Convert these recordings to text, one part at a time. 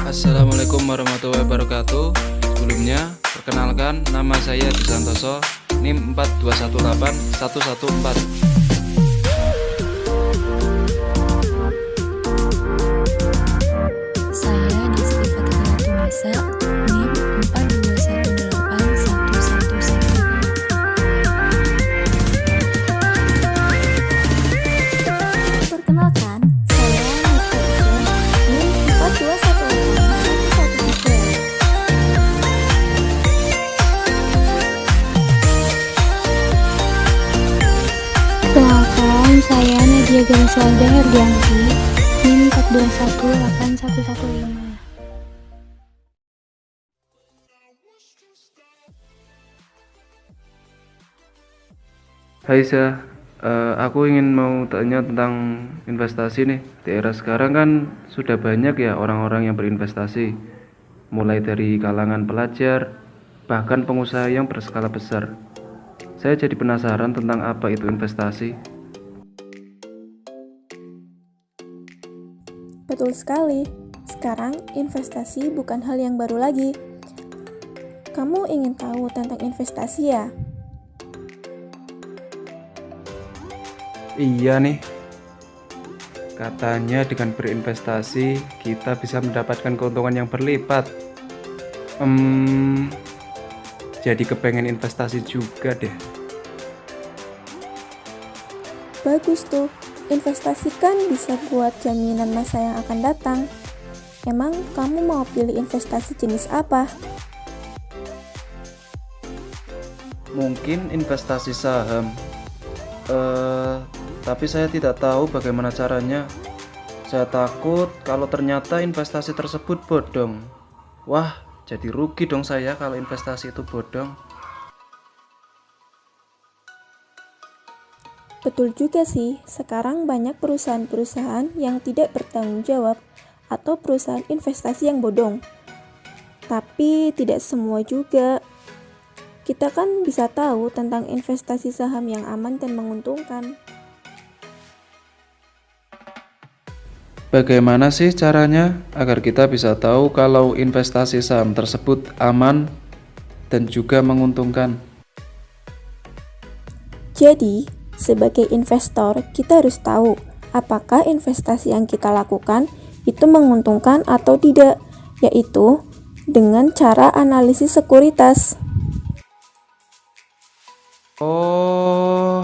Assalamualaikum warahmatullahi wabarakatuh. Sebelumnya, perkenalkan nama saya Di Santoso, NIM 4218114. Saya Desti Fatina Tunisa, NIM 4218111. Perkenalkan, saya Nurul Islam, NIM 4218113. Perkenalkan, saya Nadia Garisalda Herdianti, NIM 4218115. Hai Syah, aku ingin mau tanya tentang investasi nih. Di era sekarang kan sudah banyak ya orang-orang yang berinvestasi, mulai dari kalangan pelajar, bahkan pengusaha yang berskala besar. Saya jadi penasaran tentang apa itu investasi. Betul sekali. Sekarang investasi bukan hal yang baru lagi. Kamu ingin tahu tentang investasi ya? Iya nih, katanya dengan berinvestasi kita bisa mendapatkan keuntungan yang berlipat. Jadi kepengen investasi juga deh. Bagus tuh. Investasi kan bisa buat jaminan masa yang akan datang. Emang kamu mau pilih investasi jenis apa? Mungkin investasi saham. Tapi saya tidak tahu bagaimana caranya. Saya takut kalau ternyata investasi tersebut bodong. Wah, jadi rugi dong saya kalau investasi itu bodong. Betul juga sih, sekarang banyak perusahaan-perusahaan yang tidak bertanggung jawab atau perusahaan investasi yang bodong. Tapi tidak semua juga. Kita kan bisa tahu tentang investasi saham yang aman dan menguntungkan. Bagaimana sih caranya agar kita bisa tahu kalau investasi saham tersebut aman dan juga menguntungkan? Jadi, sebagai investor, kita harus tahu apakah investasi yang kita lakukan itu menguntungkan atau tidak, yaitu dengan cara analisis sekuritas. Oh,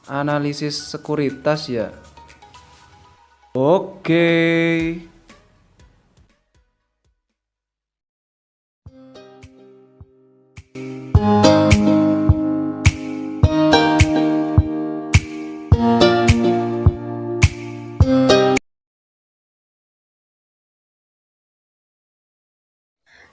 analisis sekuritas ya. Oke.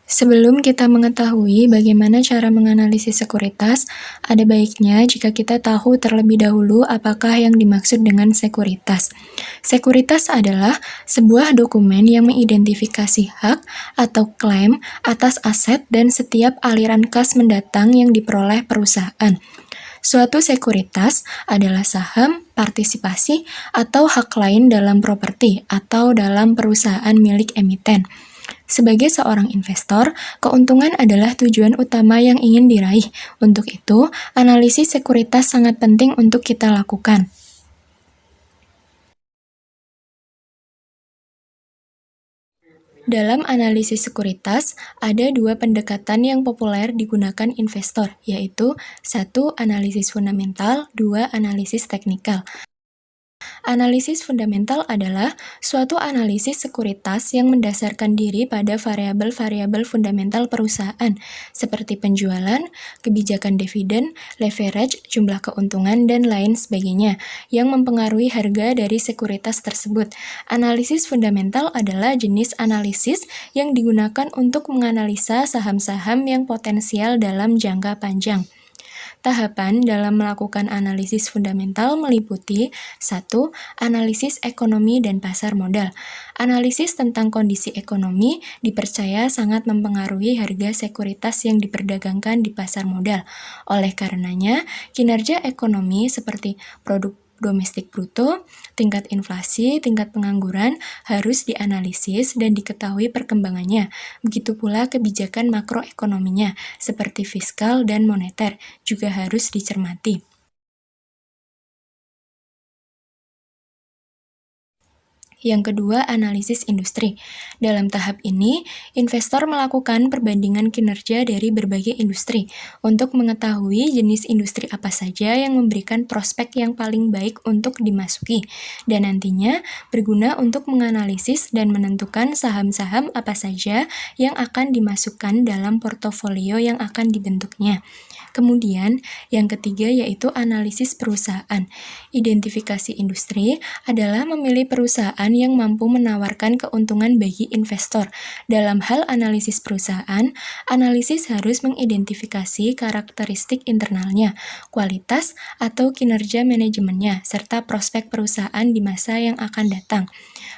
Sebelum kita mengetahui bagaimana cara menganalisis sekuritas, ada baiknya jika kita tahu terlebih dahulu apakah yang dimaksud dengan sekuritas. Sekuritas adalah sebuah dokumen yang mengidentifikasi hak atau klaim atas aset dan setiap aliran kas mendatang yang diperoleh perusahaan. Suatu sekuritas adalah saham, partisipasi, atau hak lain dalam properti atau dalam perusahaan milik emiten. Sebagai seorang investor, keuntungan adalah tujuan utama yang ingin diraih. Untuk itu, analisis sekuritas sangat penting untuk kita lakukan. Dalam analisis sekuritas, ada dua pendekatan yang populer digunakan investor, yaitu 1. Analisis fundamental, 2. Analisis teknikal. Analisis fundamental adalah suatu analisis sekuritas yang mendasarkan diri pada variabel-variabel fundamental perusahaan, seperti penjualan, kebijakan dividen, leverage, jumlah keuntungan, dan lain sebagainya, yang mempengaruhi harga dari sekuritas tersebut. Analisis fundamental adalah jenis analisis yang digunakan untuk menganalisa saham-saham yang potensial dalam jangka panjang. Tahapan dalam melakukan analisis fundamental meliputi 1. Analisis ekonomi dan pasar modal. Analisis tentang kondisi ekonomi dipercaya sangat mempengaruhi harga sekuritas yang diperdagangkan di pasar modal. Oleh karenanya, kinerja ekonomi seperti produk domestik bruto, tingkat inflasi, tingkat pengangguran harus dianalisis dan diketahui perkembangannya. Begitu pula kebijakan makroekonominya, seperti fiskal dan moneter, juga harus dicermati. Yang kedua, analisis industri. Dalam tahap ini, investor melakukan perbandingan kinerja dari berbagai industri untuk mengetahui jenis industri apa saja yang memberikan prospek yang paling baik untuk dimasuki, dan nantinya berguna untuk menganalisis dan menentukan saham-saham apa saja yang akan dimasukkan dalam portofolio yang akan dibentuknya. Kemudian, yang ketiga yaitu analisis perusahaan. Identifikasi industri adalah memilih perusahaan yang mampu menawarkan keuntungan bagi investor. Dalam hal analisis perusahaan, analisis harus mengidentifikasi karakteristik internalnya, kualitas atau kinerja manajemennya, serta prospek perusahaan di masa yang akan datang.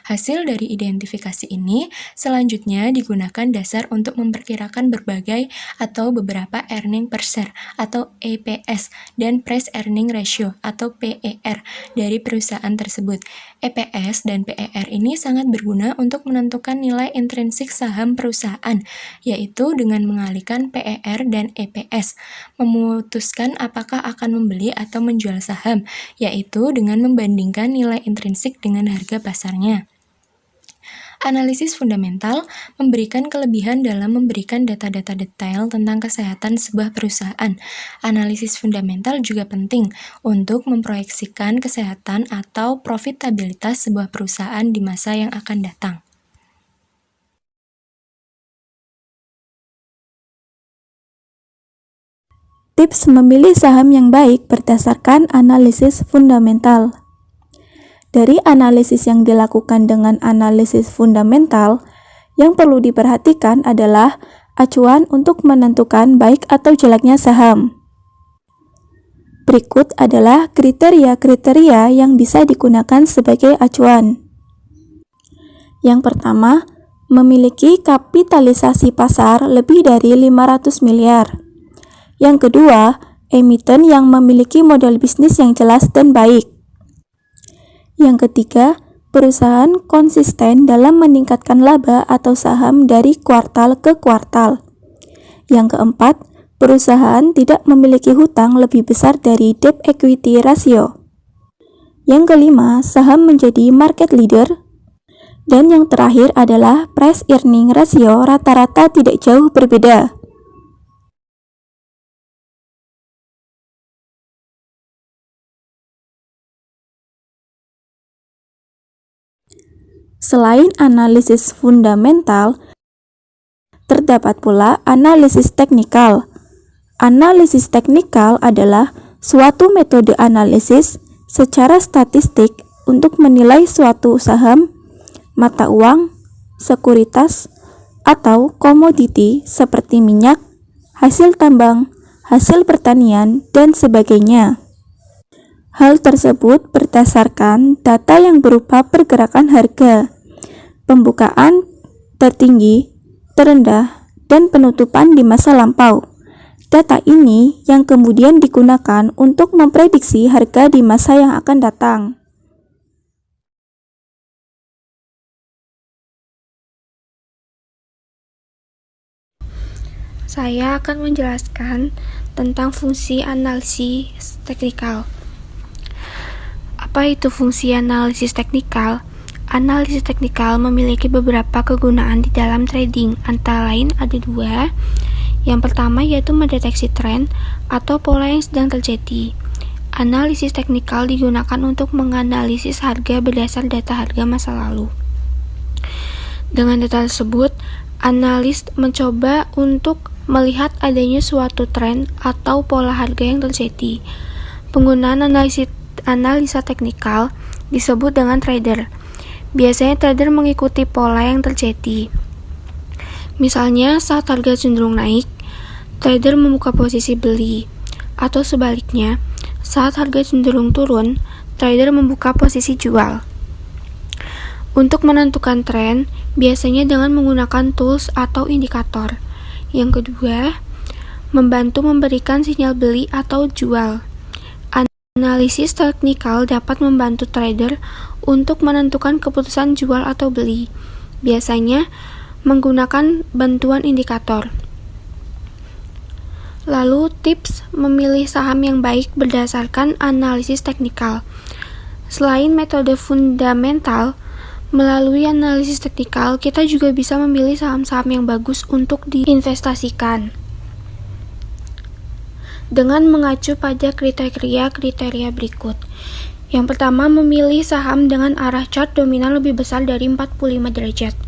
Hasil dari identifikasi ini selanjutnya digunakan dasar untuk memperkirakan berbagai atau beberapa earning per share atau EPS dan price earning ratio atau PER dari perusahaan tersebut. EPS dan PER ini sangat berguna untuk menentukan nilai intrinsik saham perusahaan, yaitu dengan mengalihkan PER dan EPS, memutuskan apakah akan membeli atau menjual saham, yaitu dengan membandingkan nilai intrinsik dengan harga pasarnya. Analisis fundamental memberikan kelebihan dalam memberikan data-data detail tentang kesehatan sebuah perusahaan. Analisis fundamental juga penting untuk memproyeksikan kesehatan atau profitabilitas sebuah perusahaan di masa yang akan datang. Tips memilih saham yang baik berdasarkan analisis fundamental. Dari analisis yang dilakukan dengan analisis fundamental, yang perlu diperhatikan adalah acuan untuk menentukan baik atau jeleknya saham. Berikut adalah kriteria-kriteria yang bisa digunakan sebagai acuan. Yang pertama, memiliki kapitalisasi pasar lebih dari 500 miliar. Yang kedua, emiten yang memiliki model bisnis yang jelas dan baik. Yang ketiga, perusahaan konsisten dalam meningkatkan laba atau saham dari kuartal ke kuartal. Yang keempat, perusahaan tidak memiliki hutang lebih besar dari debt equity ratio. Yang kelima, saham menjadi market leader. Dan yang terakhir adalah price earning ratio rata-rata tidak jauh berbeda. Selain analisis fundamental, terdapat pula analisis teknikal. Analisis teknikal adalah suatu metode analisis secara statistik untuk menilai suatu saham, mata uang, sekuritas, atau komoditi seperti minyak, hasil tambang, hasil pertanian, dan sebagainya. Hal tersebut berdasarkan data yang berupa pergerakan harga, pembukaan tertinggi, terendah, dan penutupan di masa lampau. Data ini yang kemudian digunakan untuk memprediksi harga di masa yang akan datang. Saya akan menjelaskan tentang fungsi analisis teknikal. Apa itu fungsi analisis teknikal? Analisis teknikal memiliki beberapa kegunaan di dalam trading, antara lain ada dua. Yang pertama yaitu mendeteksi tren atau pola yang sedang terjadi. Analisis teknikal digunakan untuk menganalisis harga berdasar data harga masa lalu. Dengan data tersebut, analis mencoba untuk melihat adanya suatu tren atau pola harga yang terjadi. Penggunaan analisa teknikal disebut dengan trader. Biasanya trader mengikuti pola yang terjadi. Misalnya saat harga cenderung naik, trader membuka posisi beli, atau sebaliknya, saat harga cenderung turun, trader membuka posisi jual. Untuk menentukan tren, biasanya dengan menggunakan tools atau indikator. Yang kedua, membantu memberikan sinyal beli atau jual. Analisis teknikal dapat membantu trader untuk menentukan keputusan jual atau beli, biasanya menggunakan bantuan indikator. Lalu, tips memilih saham yang baik berdasarkan analisis teknikal. Selain metode fundamental, melalui analisis teknikal, kita juga bisa memilih saham-saham yang bagus untuk diinvestasikan dengan mengacu pada kriteria-kriteria berikut. Yang pertama, memilih saham dengan arah chart dominan lebih besar dari 45 derajat.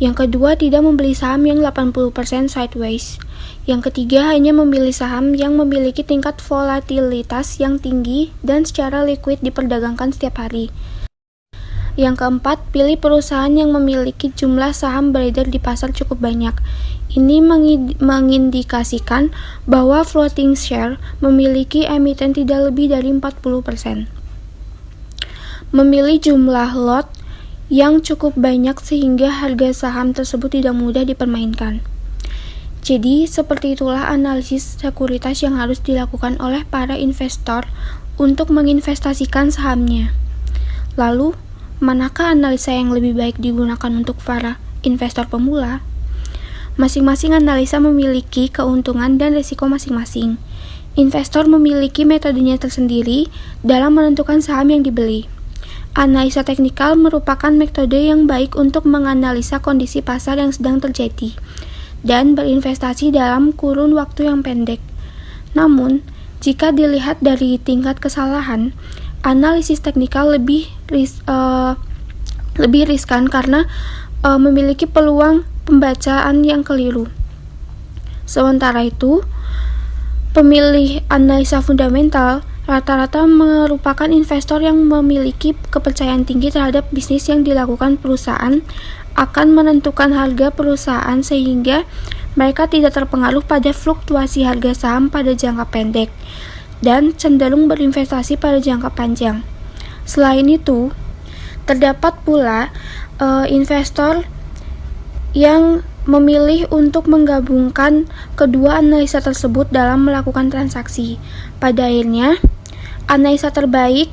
Yang kedua, tidak membeli saham yang 80% sideways. Yang ketiga, hanya memilih saham yang memiliki tingkat volatilitas yang tinggi dan secara liquid diperdagangkan setiap hari. Yang keempat, pilih perusahaan yang memiliki jumlah saham beredar di pasar cukup banyak. Ini mengindikasikan bahwa floating share memiliki emiten tidak lebih dari 40%. Memilih jumlah lot yang cukup banyak sehingga harga saham tersebut tidak mudah dipermainkan. Jadi, seperti itulah analisis sekuritas yang harus dilakukan oleh para investor untuk menginvestasikan sahamnya. Lalu, manakah analisa yang lebih baik digunakan untuk para investor pemula? Masing-masing analisa memiliki keuntungan dan risiko masing-masing. Investor memiliki metodenya tersendiri dalam menentukan saham yang dibeli. Analisa teknikal merupakan metode yang baik untuk menganalisa kondisi pasar yang sedang terjadi dan berinvestasi dalam kurun waktu yang pendek. Namun, jika dilihat dari tingkat kesalahan, analisis teknikal lebih riskan karena memiliki peluang pembacaan yang keliru. Sementara itu, pemilih analisa fundamental rata-rata merupakan investor yang memiliki kepercayaan tinggi terhadap bisnis yang dilakukan perusahaan, akan menentukan harga perusahaan sehingga mereka tidak terpengaruh pada fluktuasi harga saham pada jangka pendek dan cenderung berinvestasi pada jangka panjang. Selain itu, terdapat pula investor yang memilih untuk menggabungkan kedua analisa tersebut dalam melakukan transaksi. Pada akhirnya, analisa terbaik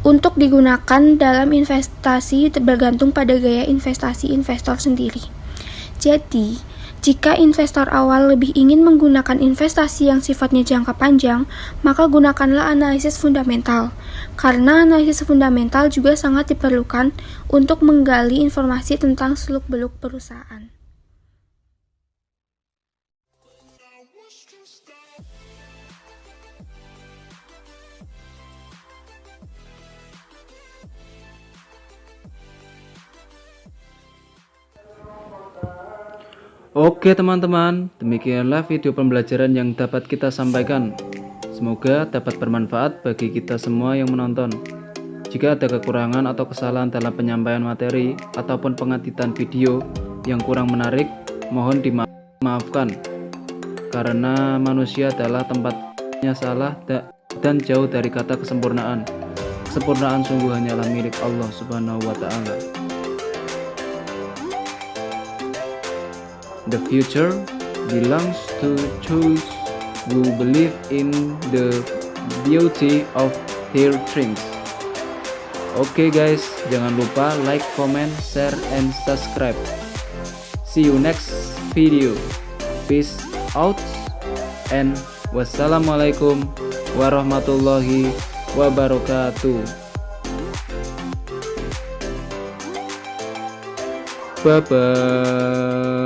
untuk digunakan dalam investasi bergantung pada gaya investasi investor sendiri. Jadi, jika investor awal lebih ingin menggunakan investasi yang sifatnya jangka panjang, maka gunakanlah analisis fundamental. Karena analisis fundamental juga sangat diperlukan untuk menggali informasi tentang seluk-beluk perusahaan. Oke teman-teman, demikianlah video pembelajaran yang dapat kita sampaikan. Semoga dapat bermanfaat bagi kita semua yang menonton. Jika ada kekurangan atau kesalahan dalam penyampaian materi ataupun pengeditan video yang kurang menarik, mohon dimaafkan. Karena manusia adalah tempatnya salah dan jauh dari kata kesempurnaan. Kesempurnaan sungguh hanyalah milik Allah Subhanahu wa Ta'ala. The future belongs to those who believe in the beauty of their dreams. Oke guys, jangan lupa like, comment, share, and subscribe. See you next video. Peace out and wassalamualaikum warahmatullahi wabarakatuh. Bye bye.